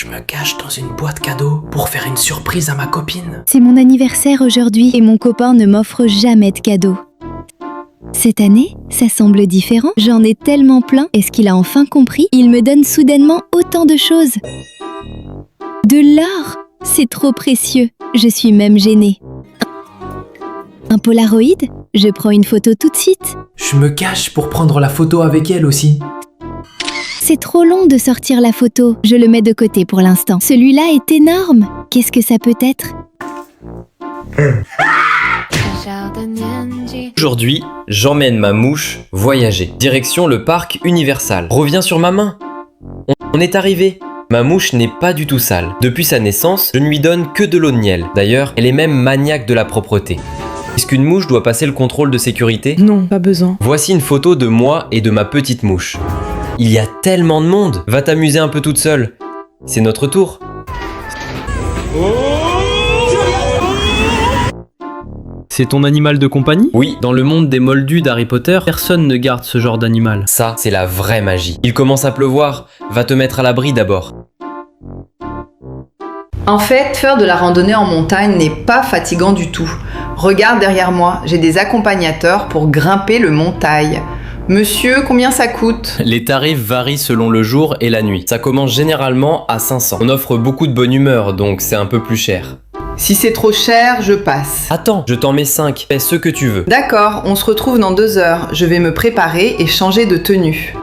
Je me cache dans une boîte cadeau pour faire une surprise à ma copine. C'est mon anniversaire aujourd'hui et mon copain ne m'offre jamais de cadeaux. Cette année, ça semble différent. J'en ai tellement plein. Est-ce qu'il a enfin compris? Il me donne soudainement autant de choses. De l'or! C'est trop précieux. Je suis même gênée. Un Polaroid? Je prends une photo tout de suite. Je me cache pour prendre la photo avec elle aussi. C'est trop long de sortir la photo. Je le mets de côté pour l'instant. Celui-là est énorme. Qu'est-ce que ça peut être? Aujourd'hui, j'emmène ma mouche voyager. Direction le parc Universal. Reviens sur ma main. On est arrivé. Ma mouche n'est pas du tout sale. Depuis sa naissance, je ne lui donne que de l'eau de miel. D'ailleurs, elle est même maniaque de la propreté. Est-ce qu'une mouche doit passer le contrôle de sécurité? Non, pas besoin. Voici une photo de moi et de ma petite mouche. Il y a tellement de monde. Va t'amuser un peu toute seule. C'est notre tour. C'est ton animal de compagnie? Oui, Dans le monde des moldus d'Harry Potter, personne ne garde ce genre d'animal. ça, c'est la vraie magie. Il commence à pleuvoir. Va te mettre à l'abri d'abord. En fait, faire de la randonnée en montagne n'est pas fatigant du tout. Regarde derrière moi, j'ai des accompagnateurs pour grimper le montagne. Monsieur, combien ça coûte? Les tarifs varient selon le jour et la nuit. Ça commence généralement à 500. On offre beaucoup de bonne humeur, donc c'est un peu plus cher. Si c'est trop cher, je passe. Attends, je t'en mets 5. Fais ce que tu veux. D'accord, on se retrouve dans 2 heures. Je vais me préparer et changer de tenue.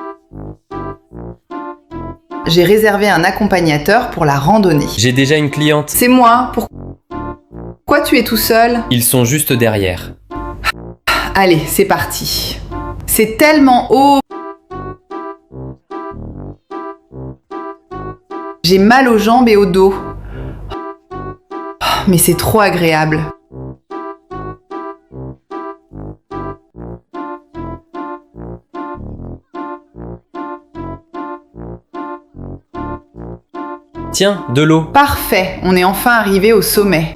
J'ai réservé un accompagnateur pour la randonnée. J'ai déjà une cliente. C'est moi, pourquoi tu es tout seul? Ils sont juste derrière. Allez, c'est parti. C'est tellement haut. J'ai mal aux jambes et au dos. Mais c'est trop agréable. Tiens, de l'eau. Parfait, on est enfin arrivé au sommet.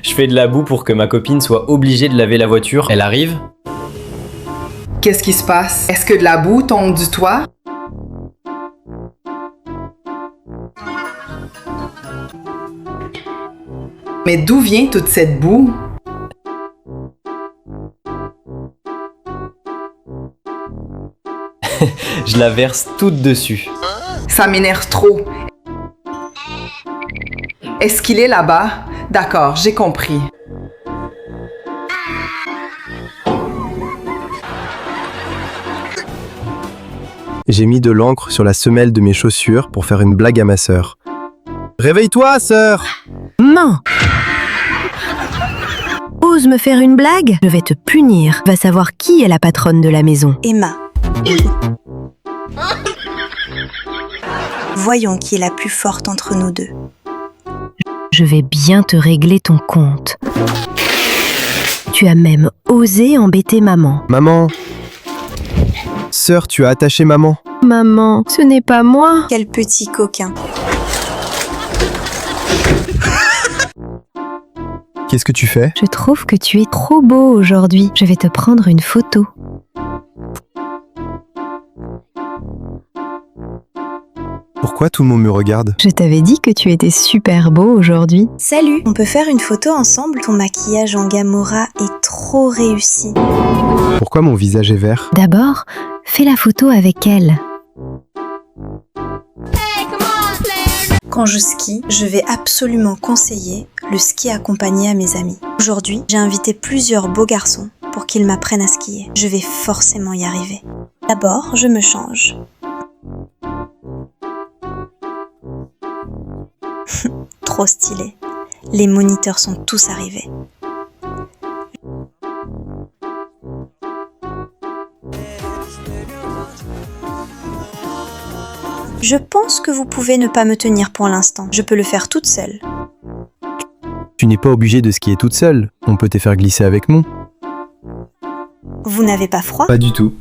Je fais de la boue pour que ma copine soit obligée de laver la voiture. Elle arrive. Qu'est-ce qui se passe? Est-ce que de la boue tombe du toit? Mais d'où vient toute cette boue? Je la verse toute dessus. Ça m'énerve trop. Est-ce qu'il est là-bas? D'accord, j'ai compris. J'ai mis de l'encre sur la semelle de mes chaussures pour faire une blague à ma sœur. Réveille-toi, sœur! Non! Ose me faire une blague? Je vais te punir. Va savoir qui est la patronne de la maison. Emma. Voyons qui est la plus forte entre nous deux. Je vais bien te régler ton compte. Tu as même osé embêter maman. Maman! Sœur, tu as attaché maman. Maman, ce n'est pas moi. Quel petit coquin. Qu'est-ce que tu fais? Je trouve que tu es trop beau aujourd'hui. Je vais te prendre une photo. Pourquoi tout le monde me regarde? Je t'avais dit que tu étais super beau aujourd'hui. Salut, on peut faire une photo ensemble? Ton maquillage en Gamora est trop réussi. Pourquoi mon visage est vert? D'abord, fais la photo avec elle. Quand je skie, je vais absolument conseiller le ski accompagné à mes amis. Aujourd'hui, j'ai invité plusieurs beaux garçons pour qu'ils m'apprennent à skier. Je vais forcément y arriver. D'abord, je me change. Trop stylé. Les moniteurs sont tous arrivés. Je pense que vous pouvez ne pas me tenir pour l'instant. Je peux le faire toute seule. Tu n'es pas obligée de skier toute seule. On peut te faire glisser avec nous. Vous n'avez pas froid? Pas du tout.